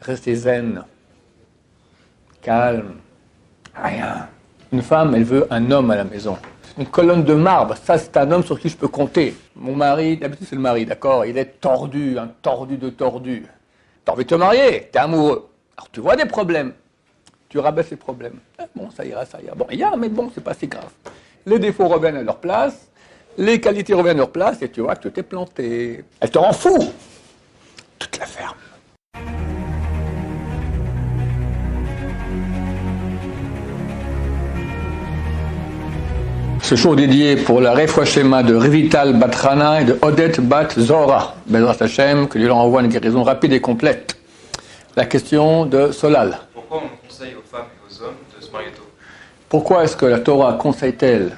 Restez zen, calme, rien. Une femme, elle veut un homme à la maison. Une colonne de marbre, ça c'est un homme sur qui je peux compter. Mon mari, d'habitude c'est le mari, d'accord? Il est tordu, un tordu de tordu. T'as envie de te marier, t'es amoureux. Alors tu vois des problèmes, tu rabaisses les problèmes. Bon, ça ira. Bon, il y a, mais bon, c'est pas si grave. Les défauts reviennent à leur place, les qualités reviennent à leur place, et tu vois que tu t'es planté. Elle te rend fou. Toute la ferme. Ce show dédié pour la Refoua Shema de Rivital Bat Hana et de Odette Bat Zora. Bezrat Hashem, que Dieu leur envoie une guérison rapide et complète. La question de Solal. Pourquoi on conseille aux femmes et aux hommes de se marier tôt? Pourquoi est-ce que la Torah conseille-t-elle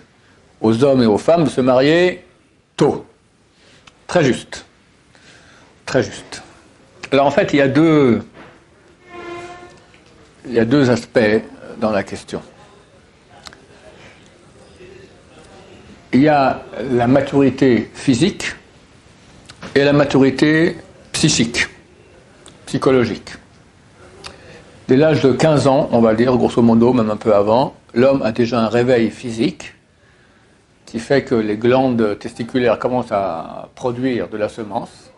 aux hommes et aux femmes de se marier tôt? Très juste. Très juste. Alors en fait, il y a deux aspects dans la question. Il y a la maturité physique et la maturité psychique, psychologique. Dès l'âge de 15 ans, on va dire, grosso modo, même un peu avant, l'homme a déjà un réveil physique qui fait que les glandes testiculaires commencent à produire de la semence.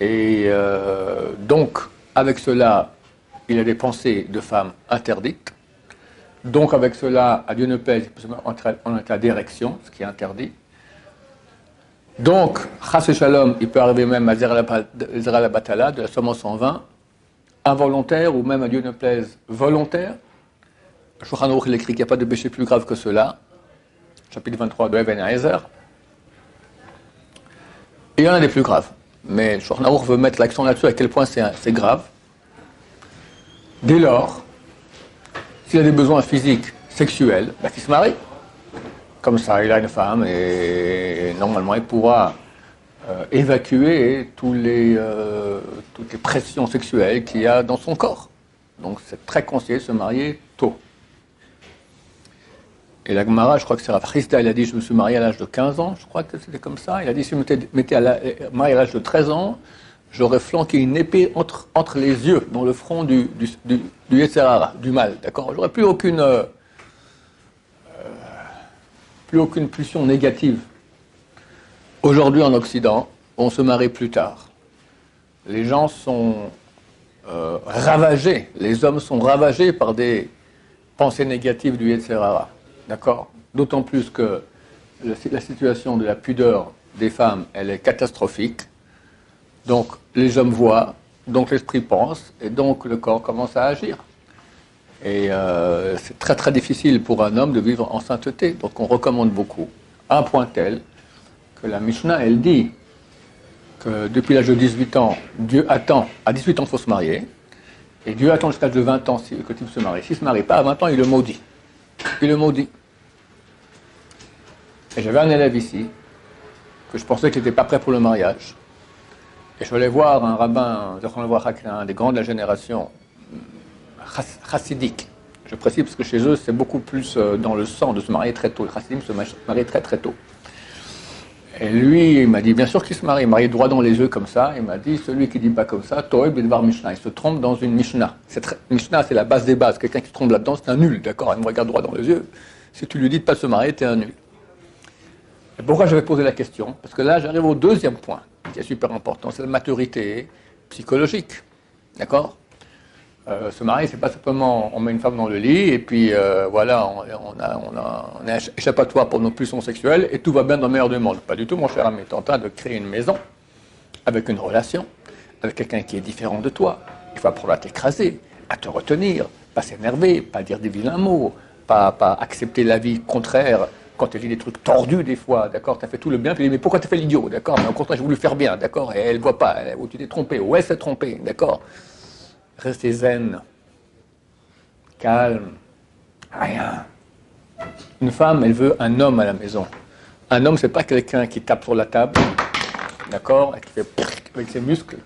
Et donc, avec cela, il a des pensées de femmes interdites. Donc, avec cela, à Dieu ne plaise, il peut se mettre en état d'érection, ce qui est interdit. Donc, chas et shalom, il peut arriver même à zera la batala, de la semence en vin, involontaire, ou même à Dieu ne plaise, volontaire. Shulchan Aruch, il écrit qu'il n'y a pas de péché plus grave que cela. Chapitre 23 de Even Haezer. Et il y en a des plus graves. Mais Shulchan Aruch veut mettre l'accent là-dessus, à quel point c'est grave. Dès lors, s'il a des besoins physiques, sexuels, qu'il se marie. Comme ça, il a une femme et normalement, il pourra évacuer toutes les pressions sexuelles qu'il y a dans son corps. Donc, c'est très conseillé de se marier tôt. Et la Gemara, je crois que c'est Rav Chisda, il a dit, je me suis marié à l'âge de 15 ans, je crois que c'était comme ça. Il a dit, si je m'étais marié à l'âge de 13 ans, j'aurais flanqué une épée entre les yeux, dans le front du Yetzer Hara, du mal, d'accord? J'aurais plus aucune pulsion négative. Aujourd'hui, en Occident, on se marie plus tard. Les gens sont ravagés, les hommes sont ravagés par des pensées négatives du Yetzer Hara, d'accord? D'autant plus que la situation de la pudeur des femmes, elle est catastrophique. Donc, les hommes voient, donc l'esprit pense, et donc le corps commence à agir. Et c'est très très difficile pour un homme de vivre en sainteté. Donc, on recommande beaucoup. À un point tel que la Mishnah, elle dit que depuis l'âge de 18 ans, Dieu attend, à 18 ans, il faut se marier, et Dieu attend jusqu'à l'âge de 20 ans que tu se maries. S'il ne se marie pas, à 20 ans, il le maudit. Il le maudit. Et j'avais un élève ici, que je pensais qu'il n'était pas prêt pour le mariage. Et je voulais voir un rabbin, un des grands de la génération, chassidique. Je précise parce que chez eux, c'est beaucoup plus dans le sang de se marier très tôt. Les chassidim se marient très très tôt. Et lui, il m'a dit, bien sûr qu'il se marie, il marié droit dans les yeux comme ça. Il m'a dit, celui qui ne dit pas comme ça, Toeb Bidvar Mishnah, il se trompe dans une Mishnah. Mishnah, c'est la base des bases. Quelqu'un qui se trompe là-dedans, c'est un nul, d'accord? Il me regarde droit dans les yeux. Si tu lui dis de ne pas se marier, tu es un nul. Et pourquoi j'avais posé la question? Parce que là, j'arrive au deuxième point, qui est super important, c'est la maturité psychologique, d'accord? Se marier, c'est pas simplement on met une femme dans le lit et puis voilà, on est échappatoire pour nos pulsions sexuelles et tout va bien dans le meilleur du monde. Pas du tout, mon cher ami. Tu es en train de créer une maison avec une relation, avec quelqu'un qui est différent de toi. Il faut apprendre à t'écraser, à te retenir, pas s'énerver, pas dire des vilains mots, pas accepter la vie contraire quand tu dis des trucs tordus des fois, d'accord? Tu as fait tout le bien, puis tu dis mais pourquoi tu as fait l'idiot, d'accord? Mais au contraire, j'ai voulu faire bien, d'accord? Et elle ne voit pas, ou tu t'es trompé, ou elle s'est trompée, d'accord? Restez zen, calme, rien. Une femme, elle veut un homme à la maison. Un homme, c'est pas quelqu'un qui tape sur la table, d'accord, et qui fait avec ses muscles.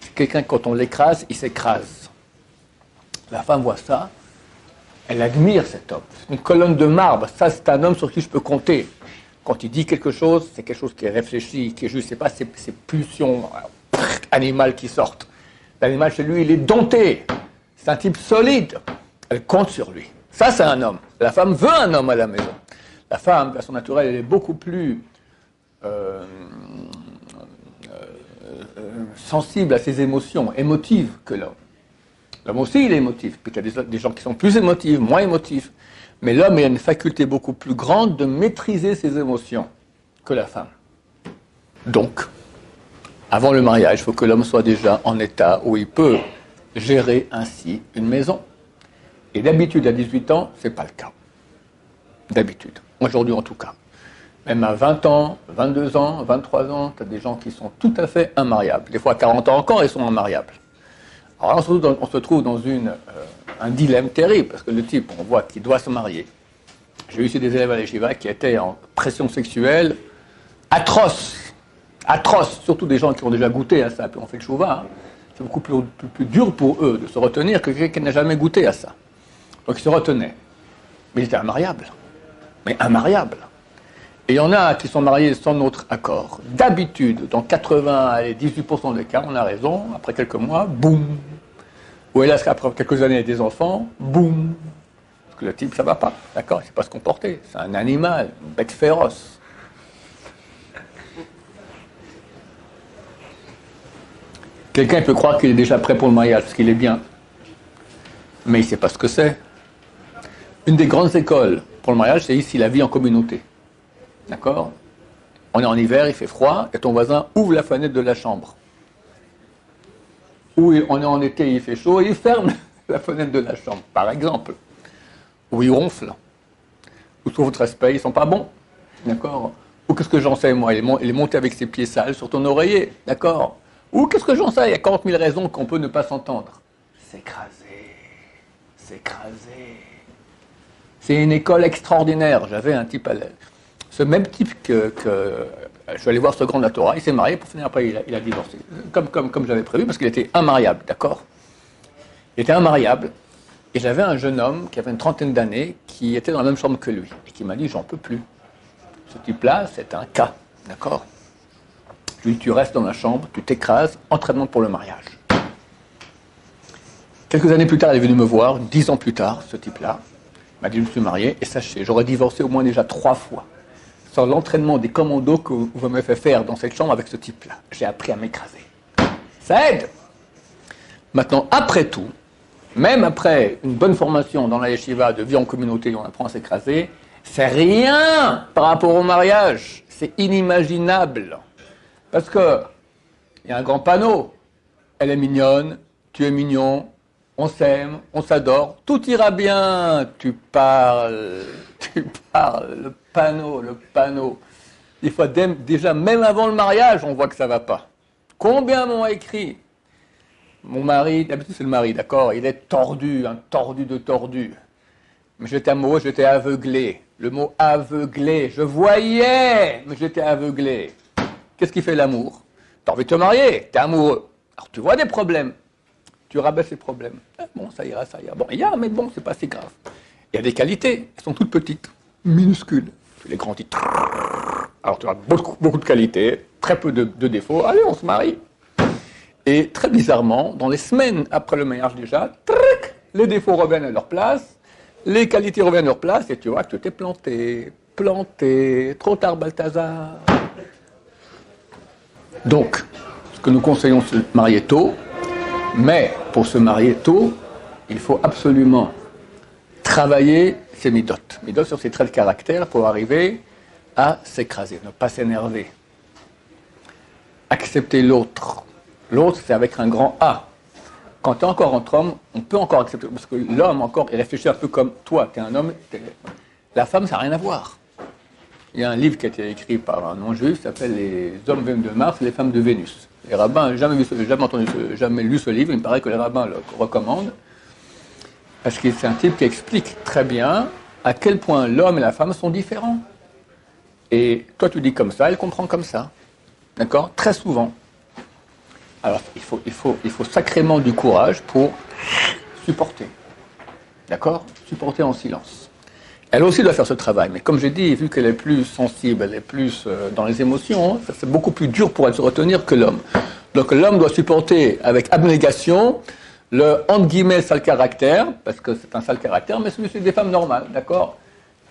C'est quelqu'un, quand on l'écrase, il s'écrase. La femme voit ça, elle admire cet homme. C'est une colonne de marbre. Ça, c'est un homme sur qui je peux compter. Quand il dit quelque chose, c'est quelque chose qui est réfléchi, qui est juste. C'est pas ces pulsions animales qui sortent. L'animal chez lui, il est dompté. C'est un type solide. Elle compte sur lui. Ça, c'est un homme. La femme veut un homme à la maison. La femme, de façon naturelle, elle est beaucoup plus sensible à ses émotions, émotive que l'homme. L'homme aussi, il est émotif. Puis il y a des gens qui sont plus émotifs, moins émotifs. Mais l'homme, il a une faculté beaucoup plus grande de maîtriser ses émotions que la femme. Donc, avant le mariage, il faut que l'homme soit déjà en état où il peut gérer ainsi une maison. Et d'habitude, à 18 ans, ce n'est pas le cas. D'habitude. Aujourd'hui, en tout cas. Même à 20 ans, 22 ans, 23 ans, tu as des gens qui sont tout à fait immariables. Des fois, à 40 ans encore, ils sont immariables. Alors là, on se trouve dans un dilemme terrible, parce que le type, on voit qu'il doit se marier. J'ai eu ici des élèves à l'Yeshiva qui étaient en pression sexuelle atroce. Atroce. Surtout des gens qui ont déjà goûté à ça, puis on fait le chouva. Hein. C'est beaucoup plus dur pour eux de se retenir que quelqu'un qui n'a jamais goûté à ça. Donc ils se retenaient. Mais ils étaient immariables. Mais immariables. Et il y en a qui sont mariés sans notre accord. D'habitude, dans 18% des cas, on a raison, après quelques mois, boum. Ou hélas, après quelques années, des enfants, boum. Parce que le type, ça va pas, d'accord? Il ne sait pas se comporter. C'est un animal, une bête féroce. Quelqu'un peut croire qu'il est déjà prêt pour le mariage, parce qu'il est bien. Mais il ne sait pas ce que c'est. Une des grandes écoles pour le mariage, c'est ici, la vie en communauté. D'accord? On est en hiver, il fait froid, et ton voisin ouvre la fenêtre de la chambre. Ou on est en été, il fait chaud, et il ferme la fenêtre de la chambre, par exemple. Ou il ronfle. Ou sous votre respect, ils ne sont pas bons. D'accord? Ou qu'est-ce que j'en sais, moi? Il est monté avec ses pieds sales sur ton oreiller. D'accord? Ou qu'est-ce que j'en sais? Il y a 40 000 raisons qu'on peut ne pas s'entendre. S'écraser. S'écraser. C'est une école extraordinaire. J'avais un type à l'aile. Ce même type que je suis allé voir ce grand de la Torah, il s'est marié, pour finir après il a divorcé. Comme j'avais prévu, parce qu'il était immariable, d'accord? Il était immariable, et j'avais un jeune homme qui avait une trentaine d'années, qui était dans la même chambre que lui, et qui m'a dit, j'en peux plus. Ce type-là, c'est un cas, d'accord? Je lui ai dit, tu restes dans la chambre, tu t'écrases, entraînement pour le mariage. Quelques années plus tard, il est venu me voir, 10 ans plus tard, ce type-là, il m'a dit, je me suis marié, et sachez, j'aurais divorcé au moins déjà 3 fois. Sans l'entraînement des commandos que vous m'avez fait faire dans cette chambre avec ce type-là. J'ai appris à m'écraser. Ça aide. Maintenant, après tout, même après une bonne formation dans la yeshiva de vie en communauté où on apprend à s'écraser, c'est rien par rapport au mariage. C'est inimaginable. Parce que il y a un grand panneau. Elle est mignonne, tu es mignon, on s'aime, on s'adore, tout ira bien. Tu parles, le panneau. Des fois, déjà, même avant le mariage, on voit que ça ne va pas. Combien m'ont écrit? Mon mari, d'habitude c'est le mari, d'accord? Il est tordu, un tordu de tordu. Mais j'étais amoureux, j'étais aveuglé. Le mot aveuglé, je voyais, mais j'étais aveuglé. Qu'est-ce qui fait l'amour? T'as envie de te marier, t'es amoureux. Alors tu vois des problèmes, tu rabaisses les problèmes. Ah, bon, ça ira. Bon, il y a, mais bon, c'est pas si grave. Il y a des qualités, elles sont toutes petites, minuscules. Tu les grandis. Alors tu as beaucoup de qualités, très peu de défauts. Allez, on se marie. Et très bizarrement, dans les semaines après le mariage déjà, les défauts reviennent à leur place, les qualités reviennent à leur place, et tu vois que tu t'es planté, trop tard Balthazar. Donc, ce que nous conseillons, c'est de se marier tôt, mais pour se marier tôt, il faut absolument travailler ses midot sur ses traits de caractère pour arriver à s'écraser, ne pas s'énerver. Accepter l'autre. L'autre, c'est avec un grand A. Quand tu es encore entre hommes, on peut encore accepter, parce que l'homme encore, il réfléchit un peu comme toi, tu es un homme, la femme, ça n'a rien à voir. Il y a un livre qui a été écrit par un non-juif, qui s'appelle Les hommes viennent de Mars et les femmes de Vénus. Les rabbins n'ont jamais lu ce livre, il me paraît que les rabbins le recommandent, parce que c'est un type qui explique très bien à quel point l'homme et la femme sont différents. Et toi tu dis comme ça, elle comprend comme ça. D'accord? Très souvent. Alors il faut sacrément du courage pour supporter. D'accord? Supporter en silence. Elle aussi doit faire ce travail, mais comme j'ai dit, vu qu'elle est plus sensible, elle est plus dans les émotions, c'est beaucoup plus dur pour elle de se retenir que l'homme. Donc l'homme doit supporter avec abnégation le, entre guillemets, sale caractère, parce que c'est un sale caractère, mais celui-ci des femmes normales, d'accord?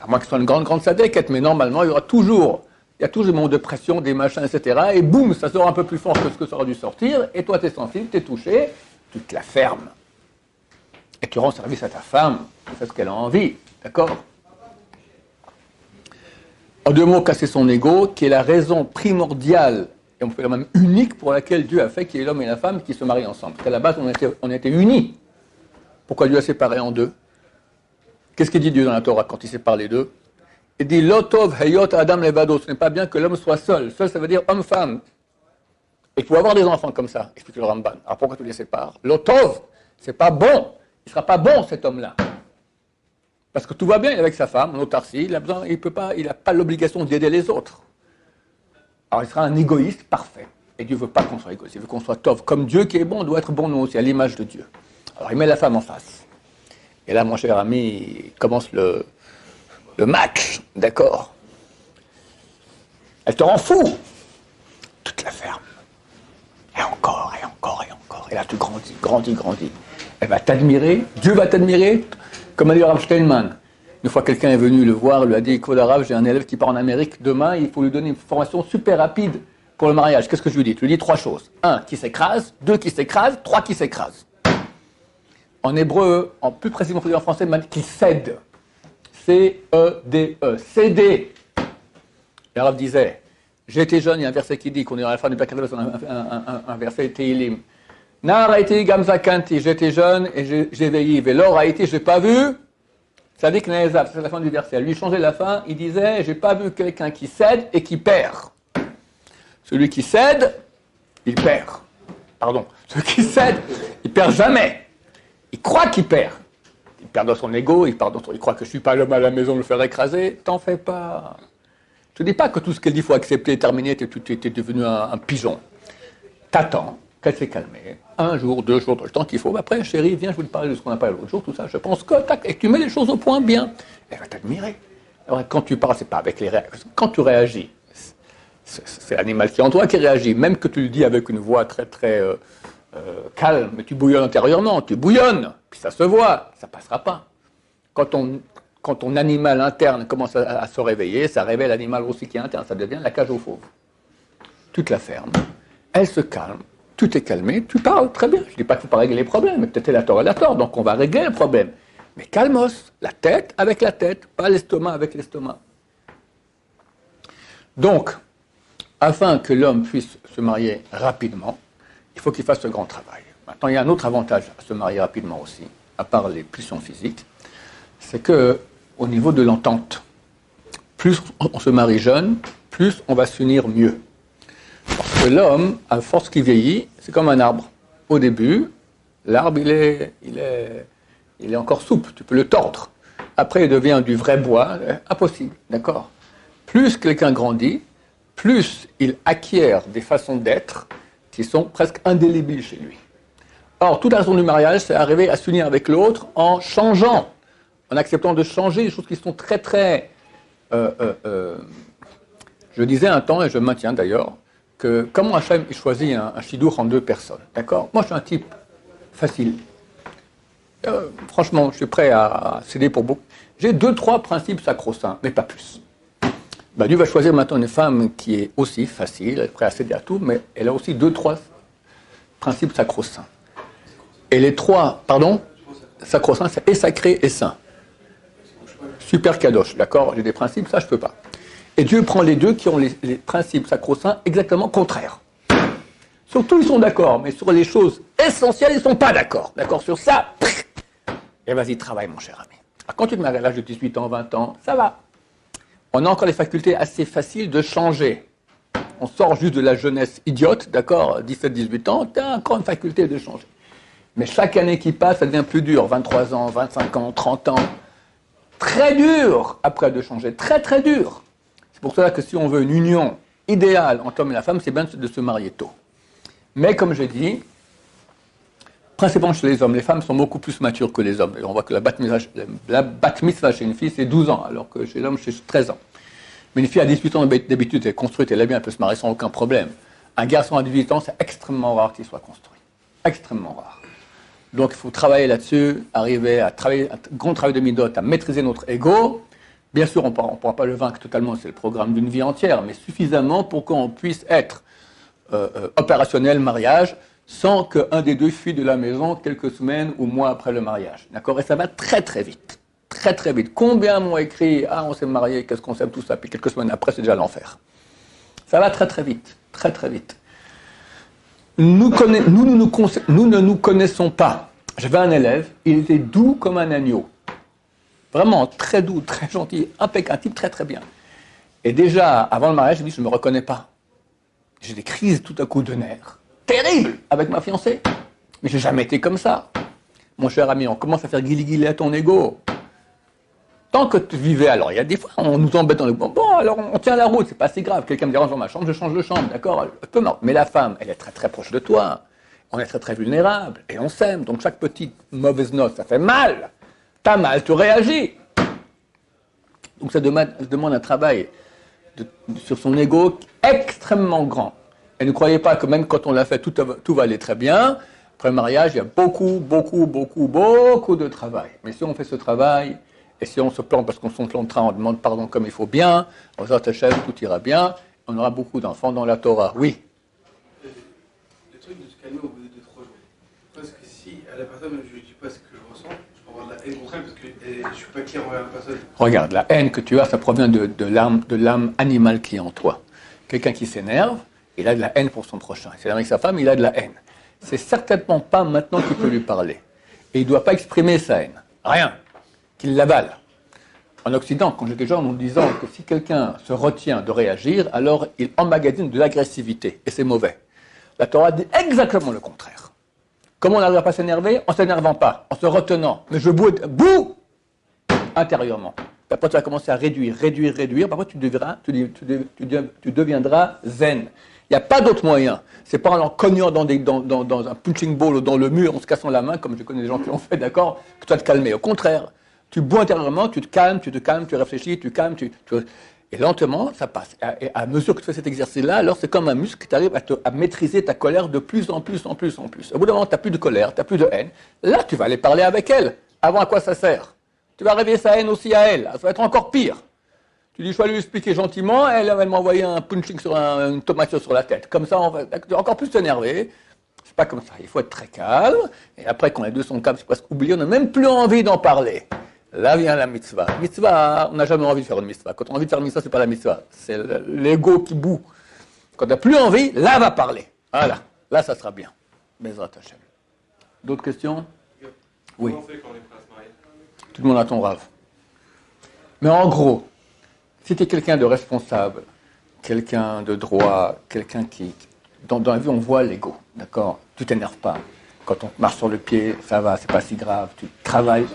À moins que ce soit une grande sadéquette, mais normalement, il y a toujours des moments de pression, des machins, etc. Et boum, ça sort un peu plus fort que ce que ça aurait dû sortir, et toi, tu es sensible, tu es touché, tu te la fermes. Et tu rends service à ta femme, tu fais ce qu'elle a envie, d'accord? En deux mots, casser son ego, qui est la raison primordiale, et on peut dire même unique, pour laquelle Dieu a fait qu'il y ait l'homme et la femme qui se marient ensemble. Parce qu'à la base, on était unis. Pourquoi Dieu a séparé en deux? Qu'est-ce qu'il dit Dieu dans la Torah quand il sépare les deux? Il dit Lotov Hayot Adam Levado. Ce n'est pas bien que l'homme soit seul. Seul, ça veut dire homme-femme. Et il faut avoir des enfants comme ça, explique le Ramban. Alors pourquoi tu les sépares? Lotov, c'est pas bon. Il ne sera pas bon cet homme-là. Parce que tout va bien, il est avec sa femme, en autarcie, il n'a pas l'obligation d'aider les autres. Alors il sera un égoïste parfait. Et Dieu ne veut pas qu'on soit égoïste, il veut qu'on soit tov. Comme Dieu qui est bon, doit être bon nous aussi, à l'image de Dieu. Alors il met la femme en face. Et là, mon cher ami, il commence le match, d'accord? Elle te rend fou. Tu te la fermes. Et encore, et encore, et encore. Et là, tu grandis. Elle va t'admirer, Dieu va t'admirer, comme a dit Rav Steinman. Une fois, quelqu'un est venu le voir, lui a dit, écoute, Rav, j'ai un élève qui part en Amérique demain, il faut lui donner une formation super rapide pour le mariage. Qu'est-ce que je lui dis? Je lui dis trois choses. 1, qui s'écrase. 2, qui s'écrase. 3, qui s'écrase. En hébreu, en plus précisément en français, il m'a dit qu'il cède. C-E-D-E. Céder. Le Rav disait, j'étais jeune, il y a un verset qui dit qu'on est à la fin du Père un verset Teilim. Nar Haïti Gamzakanti, j'étais jeune et j'ai veillé. Velor Haïti, je n'ai pas vu. Sadik Ne'ezav, c'est la fin du verset. Elle lui changeait la fin, il disait, j'ai pas vu quelqu'un qui cède et qui perd. Celui qui cède, il perd. Pardon. Celui qui cède, il perd jamais. Il croit qu'il perd. Il perd dans son ego, il croit que je suis pas l'homme à la maison de le faire écraser. T'en fais pas. Je ne dis pas que tout ce qu'elle dit, il faut accepter, terminer, tu es devenu un pigeon. T'attends qu'elle s'est calmée. 1 jour, 2 jours, le temps qu'il faut. Après, chérie, viens, je vais te parler de ce qu'on a parlé l'autre jour, tout ça. Je pense que, tac, et que tu mets les choses au point bien. Elle va t'admirer. Alors, quand tu parles, c'est pas avec les réactions. Quand tu réagis, c'est l'animal qui est en toi qui réagit. Même que tu le dis avec une voix très, très calme, mais tu bouillonnes intérieurement, tu bouillonnes, puis ça se voit, ça passera pas. Quand ton animal interne commence à se réveiller, ça réveille l'animal aussi qui est interne, ça devient la cage aux fauves. Tu te la fermes, elle se calme, tu t'es calmé, tu parles, très bien. Je ne dis pas qu'il ne faut pas régler les problèmes, mais peut-être elle a tort, donc on va régler le problème. Mais calmos, la tête avec la tête, pas l'estomac avec l'estomac. Donc, afin que l'homme puisse se marier rapidement, il faut qu'il fasse ce grand travail. Maintenant, il y a un autre avantage à se marier rapidement aussi, à part les pulsions physiques, c'est que au niveau de l'entente, plus on se marie jeune, plus on va s'unir mieux. Parce que l'homme, à force qu'il vieillit, c'est comme un arbre. Au début, l'arbre, il est encore souple, tu peux le tordre. Après, il devient du vrai bois, impossible, d'accord? Plus quelqu'un grandit, plus il acquiert des façons d'être qui sont presque indélébiles chez lui. Or, toute la raison du mariage, c'est arriver à s'unir avec l'autre en changeant, en acceptant de changer des choses qui sont très, très... Je disais un temps, et je maintiens d'ailleurs, que comment Hachem choisit un chidour en 2 personnes, d'accord? Moi, je suis un type facile. Franchement, je suis prêt à céder pour beaucoup. J'ai 2-3 principes sacro-saints, mais pas plus. Ben, Dieu va choisir maintenant une femme qui est aussi facile, elle est prête à céder à tout, mais elle a aussi 2-3 principes sacro-saints. Et les 3, sacro-saints, c'est et sacré et saint. Super kadosh, d'accord? J'ai des principes, ça je peux pas. Et Dieu prend les deux qui ont les principes sacro-saints exactement contraires. Sur tout, ils sont d'accord, mais sur les choses essentielles, ils ne sont pas d'accord. D'accord? Sur ça, et vas-y, travaille, mon cher ami. Alors, quand tu te maries à l'âge de 18 ans, 20 ans, ça va. On a encore les facultés assez faciles de changer. On sort juste de la jeunesse idiote, d'accord? 17, 18 ans, tu as encore une faculté de changer. Mais chaque année qui passe, ça devient plus dur. 23 ans, 25 ans, 30 ans. Très dur après de changer, très très dur. C'est pour cela que si on veut une union idéale entre l'homme et la femme, c'est bien de se marier tôt. Mais comme je dis, principalement chez les hommes, les femmes sont beaucoup plus matures que les hommes. Et on voit que la bat mitzvah chez une fille, c'est 12 ans, alors que chez l'homme, c'est 13 ans. Mais une fille à 18 ans, d'habitude, elle est construite, elle est bien, elle peut se marier sans aucun problème. Un garçon à 18 ans, c'est extrêmement rare qu'il soit construit. Extrêmement rare. Donc il faut travailler là-dessus, arriver à travailler, un grand travail de midot, à maîtriser notre ego. Bien sûr, on ne pourra pas le vaincre totalement, c'est le programme d'une vie entière, mais suffisamment pour qu'on puisse être opérationnel mariage sans qu'un des deux fuit de la maison quelques semaines ou mois après le mariage. D'accord? Et ça va très très vite. Très très vite. Combien m'ont écrit « Ah, on s'est marié, qu'est-ce qu'on s'aime, tout ça », puis quelques semaines après, c'est déjà l'enfer. Ça va très très vite. Très très vite. Nous ne nous connaissons pas. J'avais un élève, il était doux comme un agneau. Vraiment très doux, très gentil, impeccable, un type très très bien. Et déjà, avant le mariage, je me dis, je ne me reconnais pas. J'ai des crises tout à coup de nerfs. Terrible avec ma fiancée. Mais je n'ai jamais été comme ça. Mon cher ami, on commence à faire guili-guili à ton ego. Tant que tu vivais, alors il y a des fois, on nous embête dans le bon, alors on tient la route, c'est pas si grave. Quelqu'un me dérange dans ma chambre, je change de chambre, d'accord? Mais la femme, elle est très très proche de toi. On est très très vulnérable et on s'aime. Donc chaque petite mauvaise note, ça fait mal. T'as mal, tu réagis. Donc ça demande un travail sur son ego extrêmement grand. Et ne croyez pas que même quand on l'a fait, tout va aller très bien. Après le mariage, il y a beaucoup de travail. Mais si on fait ce travail, et si on se plante parce qu'on se plantera, on demande pardon comme il faut bien, on s'attache, tout ira bien, on aura beaucoup d'enfants dans la Torah. Oui. Le truc de se calmer au bout de 2-3 jours. Parce que si à la personne, je ne dis pas ce que je ressens, je peux avoir de la haine contre elle parce que je ne suis pas clair envers la personne. Regarde, la haine que tu as, ça provient de l'âme animale qui est en toi. Quelqu'un qui s'énerve, il a de la haine pour son prochain. C'est avec sa femme, il a de la haine. C'est certainement pas maintenant qu'il peut lui parler. Et il ne doit pas exprimer sa haine. Rien. Qu'il l'avale. En Occident, quand j'étais jeune, on disait que si quelqu'un se retient de réagir, alors il emmagasine de l'agressivité. Et c'est mauvais. La Torah dit exactement le contraire. Comment on n'arrive pas à s'énerver? En s'énervant pas, en se retenant. Mais je boue intérieurement. Après, tu vas commencer à réduire. Parfois, tu deviendras zen. Il n'y a pas d'autre moyen. C'est pas en cognant dans un punching ball ou dans le mur, en se cassant la main, comme je connais des gens qui l'ont fait, d'accord, que tu vas te calmer. Au contraire, tu bois intérieurement, tu te calmes, tu réfléchis, et lentement, ça passe. Et à mesure que tu fais cet exercice-là, alors c'est comme un muscle qui t'arrive à maîtriser ta colère de plus en plus. Au bout d'un moment, tu n'as plus de colère, tu n'as plus de haine. Là, tu vas aller parler avec elle. Avant, à quoi ça sert? Tu vas réveiller sa haine aussi à elle. Ça va être encore pire. Tu dis, je vais lui expliquer gentiment, elle va m'envoyer un punching sur une tomate sur la tête. Comme ça, on va encore plus t'énerver. C'est pas comme ça. Il faut être très calme. Et après, quand les deux sont calmes, c'est presque oublié. On n'a même plus envie d'en parler. Là vient la mitzvah. Mitzvah, on n'a jamais envie de faire une mitzvah. Quand on a envie de faire une mitzvah, c'est pas la mitzvah. C'est l'ego qui boue. Quand tu n'as plus envie, là va parler. Voilà. Là, ça sera bien. Bezrat Hashem. D'autres questions? Oui. Comment on fait quand on est prêt à se marier? Tout le monde a ton rave. Mais en gros, si tu es quelqu'un de responsable, quelqu'un de droit, quelqu'un qui... Dans la vie, on voit l'ego, d'accord? Tu t'énerves pas. Quand on marche sur le pied, ça va, c'est pas si grave. Tu travailles.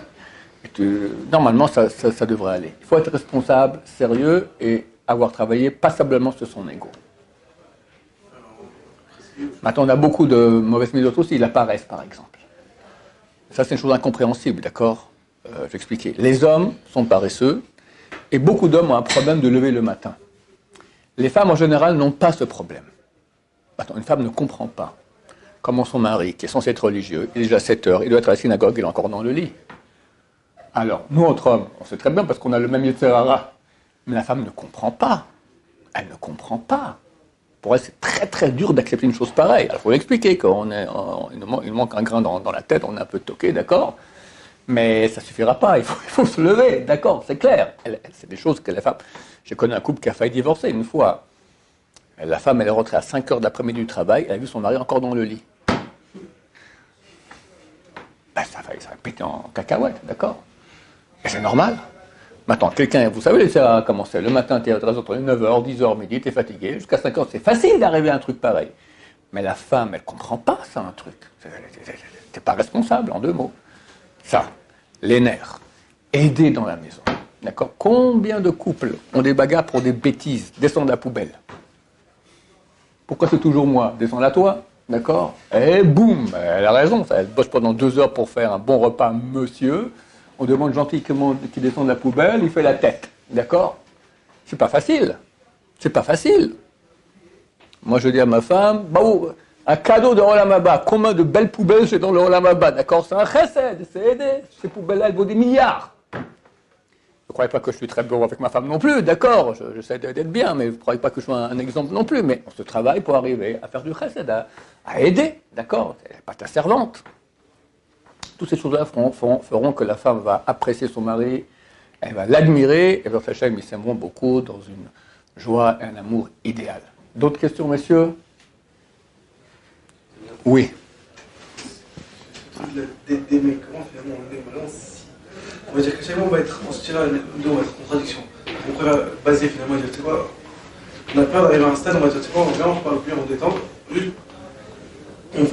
Normalement, ça devrait aller. Il faut être responsable, sérieux et avoir travaillé passablement sur son ego. Maintenant, on a beaucoup de mauvaises méthodes aussi, la paresse par exemple. Ça, c'est une chose incompréhensible, d'accord? Je vais expliquer. Les hommes sont paresseux et beaucoup d'hommes ont un problème de lever le matin. Les femmes, en général, n'ont pas ce problème. Maintenant, une femme ne comprend pas comment son mari, qui est censé être religieux, il est déjà 7 heures, il doit être à la synagogue, il est encore dans le lit. Alors, nous, entre hommes, on sait très bien parce qu'on a le même Yetzirara. Mais la femme ne comprend pas. Elle ne comprend pas. Pour elle, c'est très très dur d'accepter une chose pareille. Alors, il faut l'expliquer. Quand il manque un grain dans la tête, on est un peu toqué, d'accord? Mais ça ne suffira pas. Il faut se lever, d'accord? C'est clair. C'est des choses que la femme... J'ai connu un couple qui a failli divorcer une fois. La femme, elle est rentrée à 5 heures d'après-midi du travail. Elle a vu son mari encore dans le lit. Ben, ça a pété en cacahuète, d'accord? Et c'est normal. Maintenant, quelqu'un, vous savez, ça a commencé le matin, tu es entre 9h, 10h, midi, tu es fatigué, jusqu'à 5h, c'est facile d'arriver à un truc pareil. Mais la femme, elle ne comprend pas ça, un truc. Tu n'es pas responsable, en 2 mots. Ça, les nerfs, aider dans la maison. D'accord? Combien de couples ont des bagarres pour des bêtises, descendre la poubelle? Pourquoi c'est toujours moi? Descends la toi, d'accord? Et boum, elle a raison, elle bosse pendant 2 heures pour faire un bon repas, monsieur. On demande gentiment qu'il descende la poubelle, il fait la tête. D'accord? C'est pas facile. C'est pas facile. Moi, je dis à ma femme, un cadeau de Olam Haba. Combien de belles poubelles j'ai dans le Olam Haba, d'accord? C'est un chesed, c'est aider. Ces poubelles-là, elles vaut des milliards. Ne croyez pas que je suis très beau avec ma femme non plus, d'accord? J'essaie d'être bien, mais ne croyez pas que je sois un exemple non plus. Mais on se travaille pour arriver à faire du chesed, à aider, d'accord? Elle n'est pas ta servante. Toutes ces choses-là feront que la femme va apprécier son mari, elle va l'admirer, et leur Hachem, ils s'aimeront beaucoup dans une joie et un amour idéal. D'autres questions, messieurs? Oui. D'aimer, comment finalement on aime maintenant si... On va dire que chaque fois on va être en style-là, on va être en contradiction. On pourrait baser finalement et dire, tu sais quoi, on a peur d'arriver à un stade, on va dire, tu sais quoi, on vient, on parle plus, on détend, juste,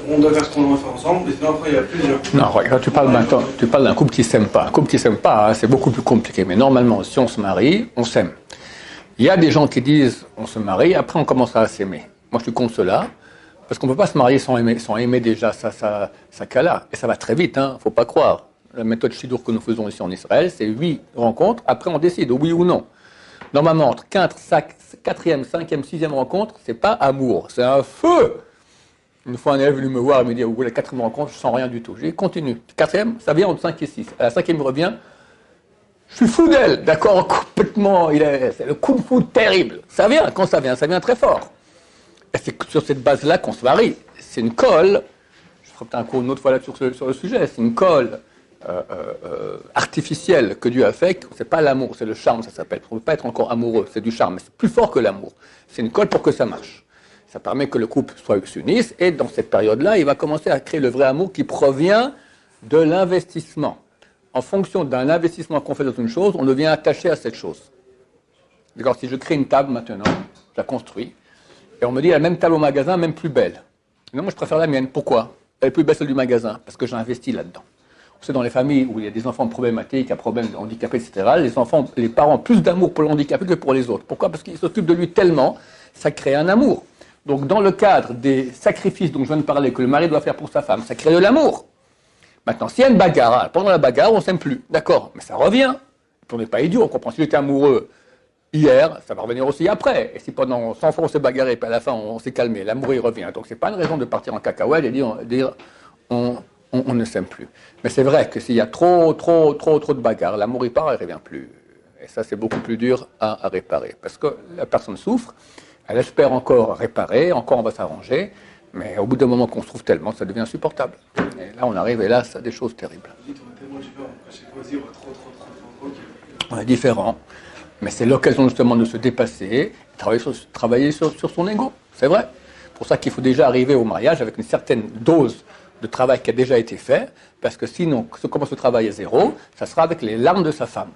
on doit faire ce qu'on doit faire ensemble, et sinon après il y a plusieurs. Non, regarde, tu parles d'un couple qui ne s'aime pas. Un couple qui ne s'aime pas, hein, c'est beaucoup plus compliqué. Mais normalement, si on se marie, on s'aime. Il y a des gens qui disent on se marie, après on commencera à s'aimer. Moi je suis contre cela, parce qu'on ne peut pas se marier sans aimer déjà sa kala. Et ça va très vite, hein, faut pas croire. La méthode Shidur que nous faisons ici en Israël, c'est 8 rencontres, après on décide, oui ou non. Normalement, entre 4e, 5e, 6e rencontre, c'est pas amour, c'est un feu. Une fois un élève venu me voir et me dit, la 4e rencontre, je sens rien du tout. J'ai dit, continue. 4e, ça vient entre 5 et 6. À la 5e, il revient, je suis fou d'elle, d'accord, complètement, c'est le coup de foudre terrible. Ça vient, quand ça vient très fort. Et c'est sur cette base-là qu'on se marie. C'est une colle, je ferai peut-être un cours une autre fois là sur le sujet, c'est une colle artificielle que Dieu a fait, c'est pas l'amour, c'est le charme, ça s'appelle. On ne peut pas être encore amoureux, c'est du charme, mais c'est plus fort que l'amour. C'est une colle pour que ça marche. Ça permet que le couple s'unisse, et dans cette période-là, il va commencer à créer le vrai amour qui provient de l'investissement. En fonction d'un investissement qu'on fait dans une chose, on devient attaché à cette chose. D'accord, si je crée une table maintenant, je la construis, et on me dit la même table au magasin, même plus belle. Non, moi je préfère la mienne. Pourquoi? Elle est plus belle celle du magasin, parce que j'ai investi là-dedans. Vous savez, dans les familles où il y a des enfants problématiques, à problèmes handicapés, etc., les parents ont plus d'amour pour le handicapé que pour les autres. Pourquoi? Parce qu'ils s'occupent de lui tellement, ça crée un amour. Donc dans le cadre des sacrifices dont je viens de parler, que le mari doit faire pour sa femme, ça crée de l'amour. Maintenant, s'il y a une bagarre, pendant la bagarre, on ne s'aime plus. D'accord, mais ça revient. On n'est pas idiot, on comprend. Si j'étais amoureux hier, ça va revenir aussi après. Et si pendant 100 fois on s'est bagarré, puis à la fin on s'est calmé, l'amour il revient. Donc c'est pas une raison de partir en cacahuète et dire on ne s'aime plus. Mais c'est vrai que s'il y a trop de bagarres, l'amour il part, il ne revient plus. Et ça c'est beaucoup plus dur à réparer. Parce que la personne souffre, elle espère encore réparer, encore on va s'arranger, mais au bout d'un moment qu'on se trouve tellement, ça devient insupportable. Et là on arrive, hélas, à des choses terribles. On est différent. Mais c'est l'occasion justement de se dépasser, travailler sur son ego. C'est vrai. C'est pour ça qu'il faut déjà arriver au mariage avec une certaine dose de travail qui a déjà été fait, parce que sinon, si on commence le travail à zéro, ça sera avec les larmes de sa femme.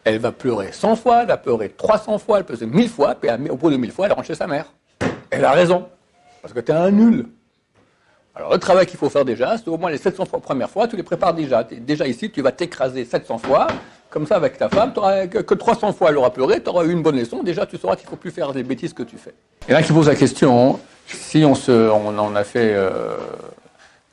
Elle va pleurer 100 fois, elle va pleurer 300 fois, elle peut pleurer 1000 fois, puis au bout de 1000 fois, elle rentre chez sa mère. Elle a raison, parce que tu es un nul. Alors le travail qu'il faut faire déjà, c'est au moins les 700 fois première fois, tu les prépares déjà. Déjà ici, tu vas t'écraser 700 fois, comme ça avec ta femme, que 300 fois elle aura pleuré, tu auras eu une bonne leçon, déjà tu sauras qu'il ne faut plus faire des bêtises que tu fais. Et là qui pose la question, si on en a fait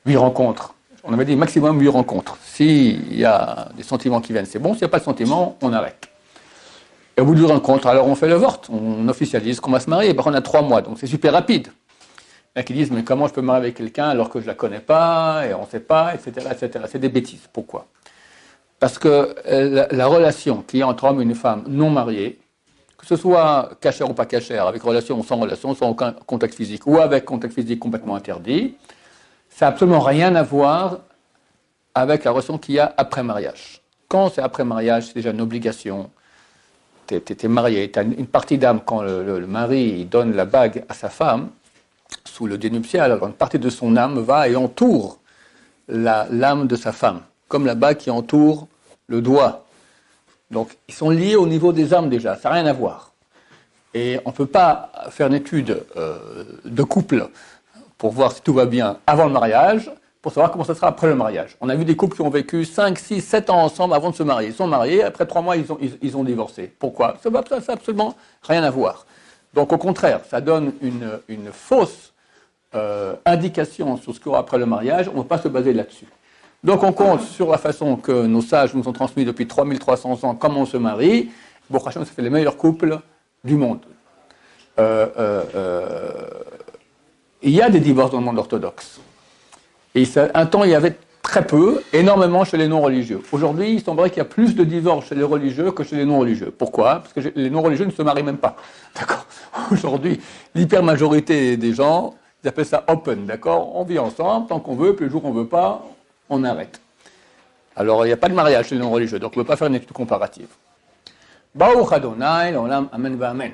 8 rencontres, on avait dit maximum 8 rencontres. S'il y a des sentiments qui viennent, c'est bon, s'il n'y a pas de sentiments, on arrête. Et au bout de 8 rencontres, alors on fait le vort, on officialise qu'on va se marier, on a 3 mois, donc c'est super rapide. Il y en a qui disent, mais comment je peux me marier avec quelqu'un alors que je ne la connais pas, et on ne sait pas, etc., etc. C'est des bêtises. Pourquoi? Parce que la relation qu'il y a entre un homme et une femme non mariée, que ce soit cachère ou pas cachère, avec relation ou sans aucun contact physique, ou avec contact physique complètement interdit, ça n'a absolument rien à voir avec la relation qu'il y a après mariage. Quand c'est après mariage, c'est déjà une obligation. Tu es marié, tu as une partie d'âme quand le mari donne la bague à sa femme, sous le dénuptial, alors une partie de son âme va et entoure l'âme de sa femme, comme la bague qui entoure le doigt. Donc, ils sont liés au niveau des âmes déjà, ça n'a rien à voir. Et on ne peut pas faire une étude de couple pour voir si tout va bien avant le mariage, pour savoir comment ça sera après le mariage. On a vu des couples qui ont vécu 5, 6, 7 ans ensemble avant de se marier. Ils sont mariés, après 3 mois, ils ont divorcé. Pourquoi? Ça n'a absolument rien à voir. Donc, au contraire, ça donne une fausse indication sur ce qu'il y aura après le mariage. On ne va pas se baser là-dessus. Donc, on compte sur la façon que nos sages nous ont transmis depuis 3300 ans comment on se marie. Bon, franchement, ça fait les meilleurs couples du monde. il y a des divorces dans le monde orthodoxe. Et un temps, il y avait très peu, énormément chez les non-religieux. Aujourd'hui, il semblerait qu'il y a plus de divorces chez les religieux que chez les non-religieux. Pourquoi? Parce que les non-religieux ne se marient même pas. D'accord? Aujourd'hui, l'hyper-majorité des gens, ils appellent ça open, d'accord? On vit ensemble, tant qu'on veut, puis le jour qu'on ne veut pas, on arrête. Alors, il n'y a pas de mariage chez les non-religieux, donc on ne peut pas faire une étude comparative. Baruch Adonai, l'olam, amen va amen.